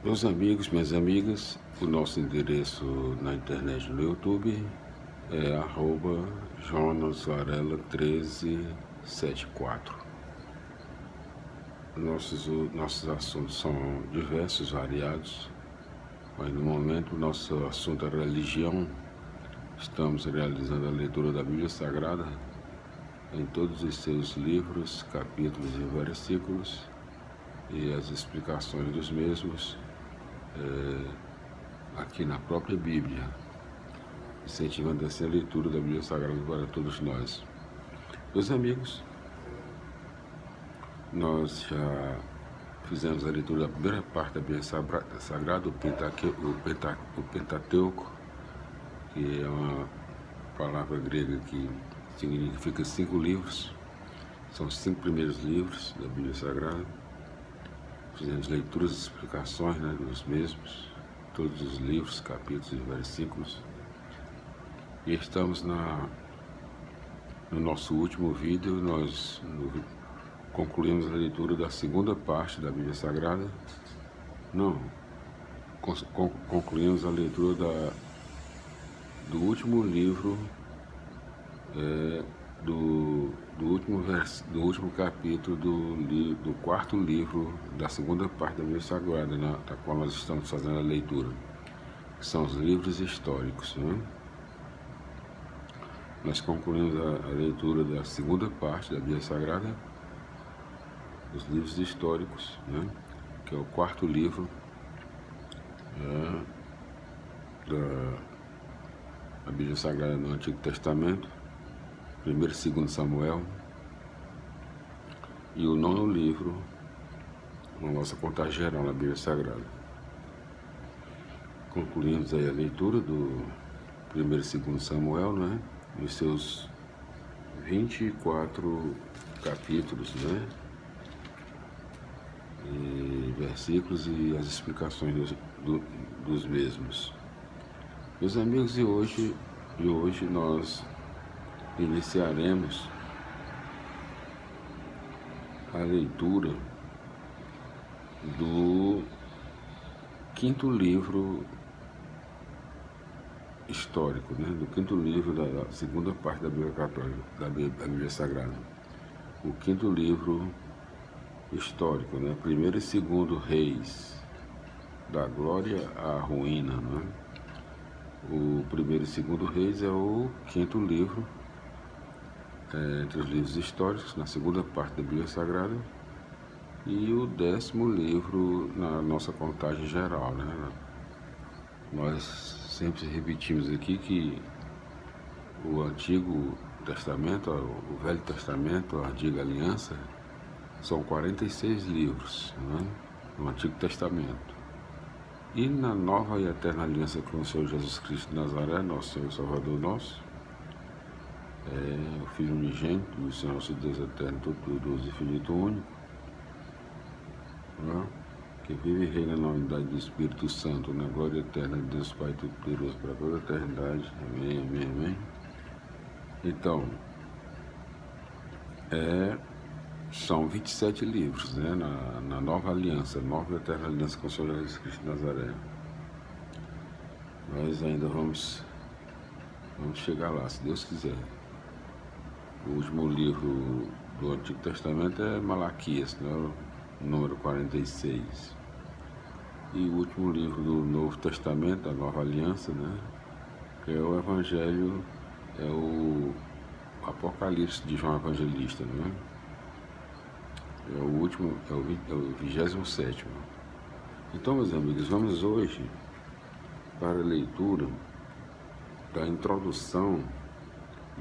Meus amigos, minhas amigas, o nosso endereço na internet no YouTube é @jonasvarela1374. Nossos assuntos são diversos, variados, mas no momento o nosso assunto é religião. Estamos realizando a leitura da Bíblia Sagrada em todos os seus livros, capítulos e versículos e as explicações dos mesmos aqui na própria Bíblia, incentivando assim a leitura da Bíblia Sagrada para todos nós. Meus amigos, nós já fizemos a leitura da primeira parte da Bíblia Sagrada, o Pentateuco, que é uma palavra grega que significa 5 livros, são os 5 primeiros livros da Bíblia Sagrada. Fizemos leituras e explicações dos mesmos, todos os livros, capítulos e versículos. E estamos no nosso último vídeo, nós concluímos a leitura da segunda parte da Bíblia Sagrada. Concluímos a leitura do último livro, do último capítulo do quarto livro da segunda parte da Bíblia Sagrada, da qual nós estamos fazendo a leitura, que são os livros históricos. Nós concluímos a leitura da segunda parte da Bíblia Sagrada, os livros históricos, que é o quarto livro da Bíblia Sagrada no Antigo Testamento, 1º e 2º Samuel, e o 9º livro na nossa contagem geral na Bíblia Sagrada. Concluímos aí a leitura do 1º e 2º Samuel, e os seus 24 capítulos, e versículos e as explicações dos mesmos. Meus amigos, e hoje nós iniciaremos a leitura do 5º livro histórico, do 5º livro da segunda parte da Bíblia Católica, da Bíblia Sagrada. O 5º livro histórico, 1º e 2º Reis, da glória à ruína, O 1º e 2º Reis é o 5º livro entre os livros históricos, na segunda parte da Bíblia Sagrada, e o 10º livro na nossa contagem geral, Nós sempre repetimos aqui que o Antigo Testamento, o Velho Testamento, a Antiga Aliança, são 46 livros, no Antigo Testamento. E na nova e eterna aliança com o Senhor Jesus Cristo de Nazaré, nosso Senhor e Salvador nosso, o Filho unigênito do Senhor nosso Deus eterno, todo-poderoso e infinito único, que vive e reina na unidade do Espírito Santo, na glória eterna de Deus Pai Todo-Poderoso para toda a eternidade. Amém, amém, amém. Então, são 27 livros, na nova aliança, nova e eterna aliança com o Senhor Jesus Cristo de Nazaré. Nós ainda vamos chegar lá, se Deus quiser. O último livro do Antigo Testamento é Malaquias, número 46. E o último livro do Novo Testamento, da Nova Aliança, que é o Evangelho, é o Apocalipse de João Evangelista, É o último, é o 27º. Então, meus amigos, vamos hoje para a leitura da introdução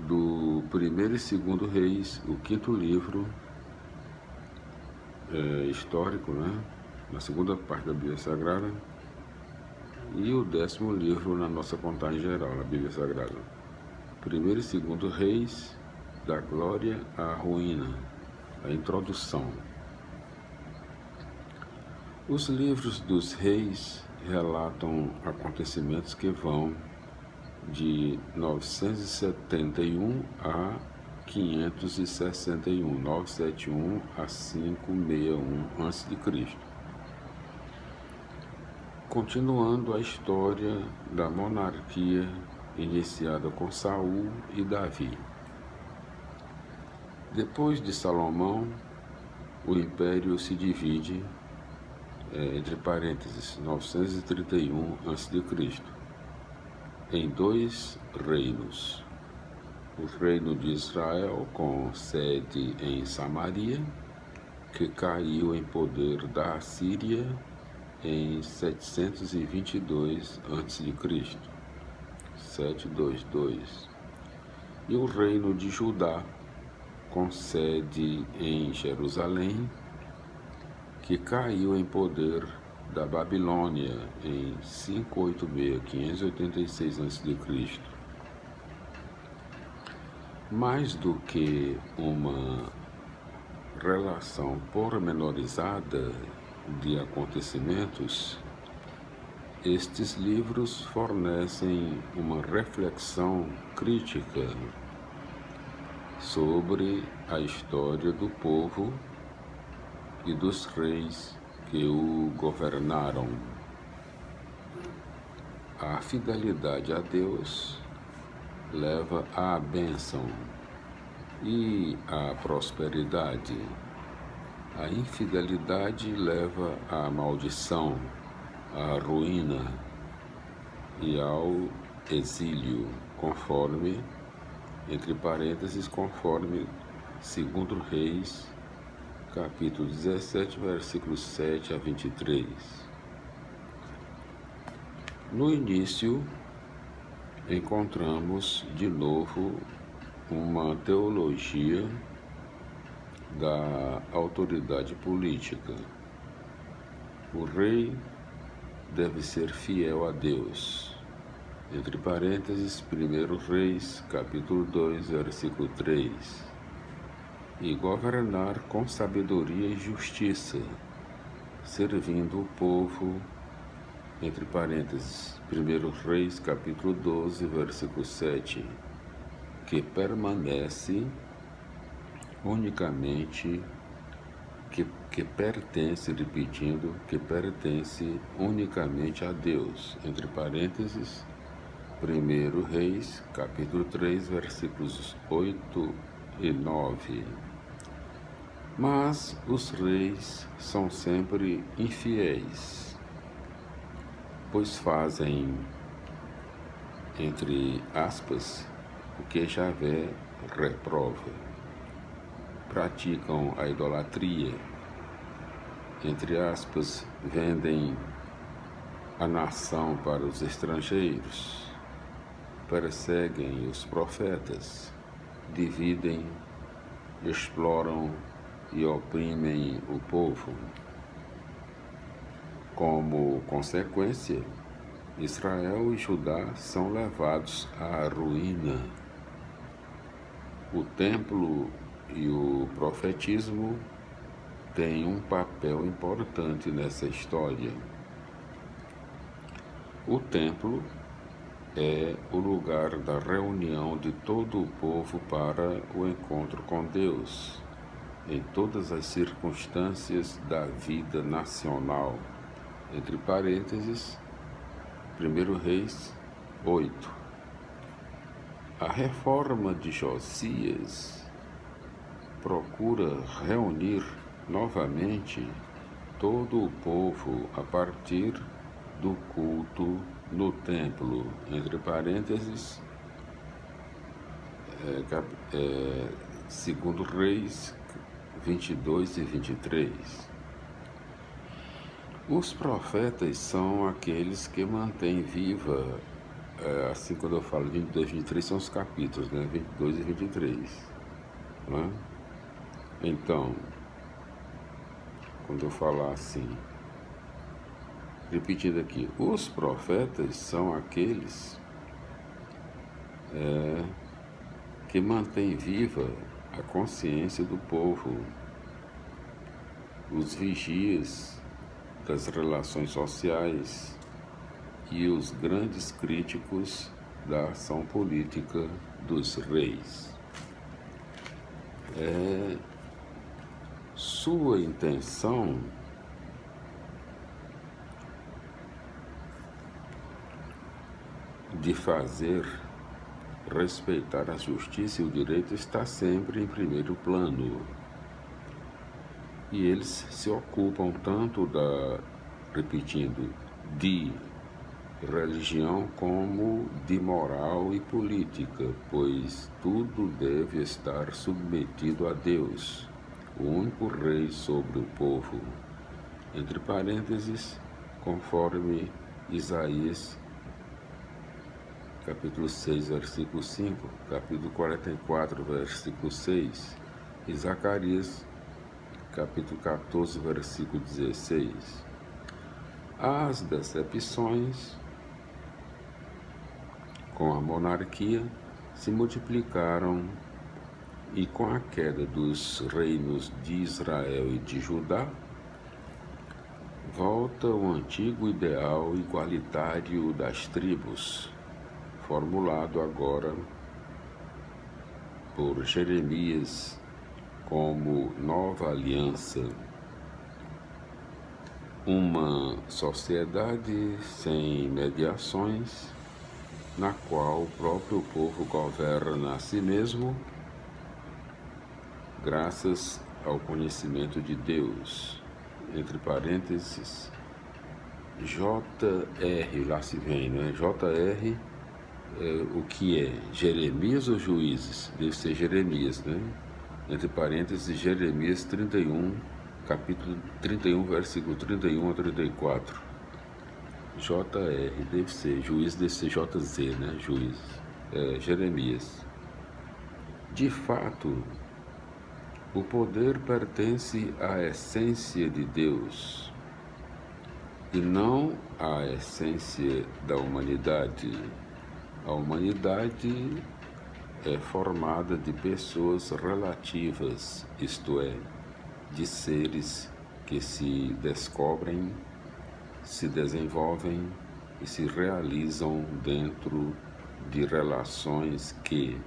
do 1º e 2º Reis, o 5º livro histórico, na segunda parte da Bíblia Sagrada, e o 10º livro na nossa contagem geral, na Bíblia Sagrada. 1º e 2º Reis, da glória à ruína, a introdução. Os livros dos reis relatam acontecimentos que vão de 971 a 561, 971 a 561 a.C. continuando a história da monarquia iniciada com Saul e Davi. Depois de Salomão, o império se divide, entre parênteses, 931 a.C., em dois reinos. O reino de Israel, com sede em Samaria, que caiu em poder da Assíria em 722 a.C., 722. E o reino de Judá, com sede em Jerusalém, que caiu em poder da Babilônia em 586 a.C. Mais do que uma relação pormenorizada de acontecimentos, estes livros fornecem uma reflexão crítica sobre a história do povo e dos reis que o governaram. A fidelidade a Deus leva à bênção e à prosperidade. A infidelidade leva à maldição, à ruína e ao exílio, conforme, entre parênteses, conforme 2 Reis, capítulo 17, versículos 7 a 23. No início, encontramos de novo uma teologia da autoridade política. O rei deve ser fiel a Deus. Entre parênteses, 1 Reis, capítulo 2, versículo 3. E governar com sabedoria e justiça, servindo o povo, entre parênteses, 1 Reis, capítulo 12, versículo 7, que permanece unicamente, que pertence, repetindo, que pertence unicamente a Deus, entre parênteses, 1 Reis, capítulo 3, versículos 8 e 9. Mas os reis são sempre infiéis, pois fazem, entre aspas, o que Javé reprova. Praticam a idolatria, entre aspas, vendem a nação para os estrangeiros, perseguem os profetas, dividem, exploram e oprimem o povo. Como consequência, Israel e Judá são levados à ruína. O templo e o profetismo têm um papel importante nessa história. O templo é o lugar da reunião de todo o povo para o encontro com Deus, em todas as circunstâncias da vida nacional. Entre parênteses, 1 Reis 8. A reforma de Josias procura reunir novamente todo o povo a partir do culto no templo, entre parênteses, 2 Reis 22 e 23. Os profetas são aqueles que mantêm viva, assim quando eu falo 22 e 23 são os capítulos, né? 22 e 23. Né? Então, quando eu falar assim, repetindo aqui, os profetas são aqueles que mantêm viva a consciência do povo, os vigias das relações sociais e os grandes críticos da ação política dos reis. Sua intenção de fazer respeitar a justiça e o direito está sempre em primeiro plano. E eles se ocupam tanto de religião como de moral e política, pois tudo deve estar submetido a Deus, o único rei sobre o povo. Entre parênteses, conforme Isaías, capítulo 6, versículo 5, capítulo 44, versículo 6, e Zacarias, capítulo 14, versículo 16. As decepções com a monarquia se multiplicaram e com a queda dos reinos de Israel e de Judá, volta o antigo ideal igualitário das tribos, formulado agora por Jeremias como nova aliança. Uma sociedade sem mediações, na qual o próprio povo governa a si mesmo, graças ao conhecimento de Deus. Entre parênteses, JR, lá se vem, né? JR, o que é? Jeremias ou Juízes? Deve ser Jeremias, né? Entre parênteses, Jeremias 31, capítulo 31, versículo 31 a 34. JR, deve ser, Juízes deve ser JZ, né? Juízes. Jeremias. De fato, o poder pertence à essência de Deus e não à essência da humanidade. A humanidade é formada de pessoas relativas, isto é, de seres que se descobrem, se desenvolvem e se realizam dentro de relações que,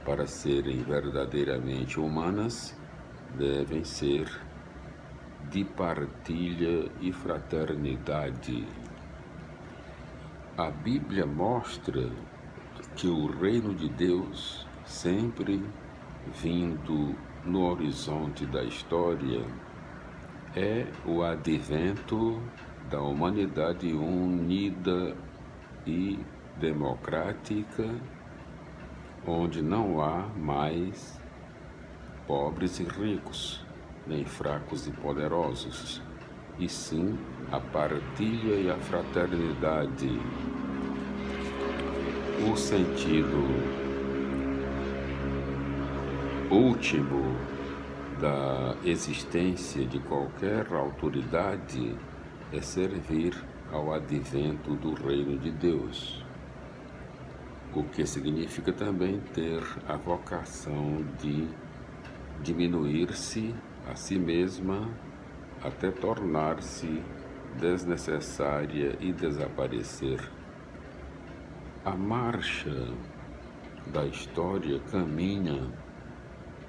para serem verdadeiramente humanas, devem ser de partilha e fraternidade. A Bíblia mostra que o reino de Deus, sempre vindo no horizonte da história, é o advento da humanidade unida e democrática, onde não há mais pobres e ricos, nem fracos e poderosos, e sim a partilha e a fraternidade. O sentido último da existência de qualquer autoridade é servir ao advento do reino de Deus, o que significa também ter a vocação de diminuir-se a si mesma até tornar-se desnecessária e desaparecer. A marcha da história caminha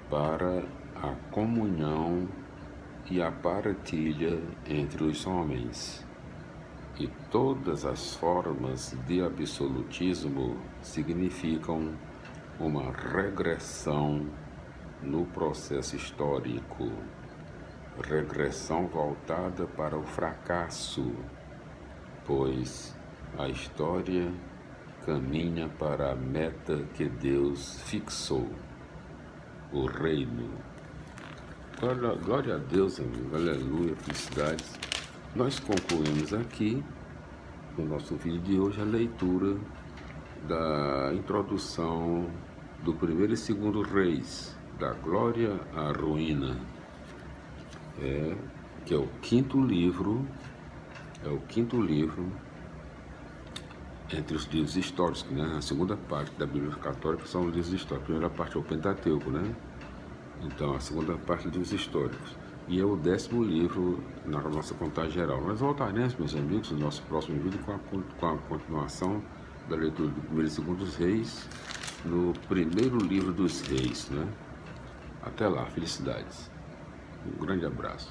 para a comunhão e a partilha entre os homens, e todas as formas de absolutismo significam uma regressão no processo histórico, regressão voltada para o fracasso, pois a história caminha para a meta que Deus fixou, o reino. Glória a Deus, amigo, aleluia, felicidades. Nós concluímos aqui, no nosso vídeo de hoje, a leitura da introdução do primeiro e segundo reis, da glória à ruína, que é o quinto livro, entre os livros históricos, né? A segunda parte da Bíblia Católica são os livros históricos. A primeira parte é o Pentateuco, né? Então, a segunda parte dos livros históricos. E é o 10º livro na nossa contagem geral. Nós voltaremos, meus amigos, no nosso próximo vídeo com a continuação da leitura do primeiro e segundo dos reis, no primeiro livro dos reis, né? Até lá, felicidades. Um grande abraço.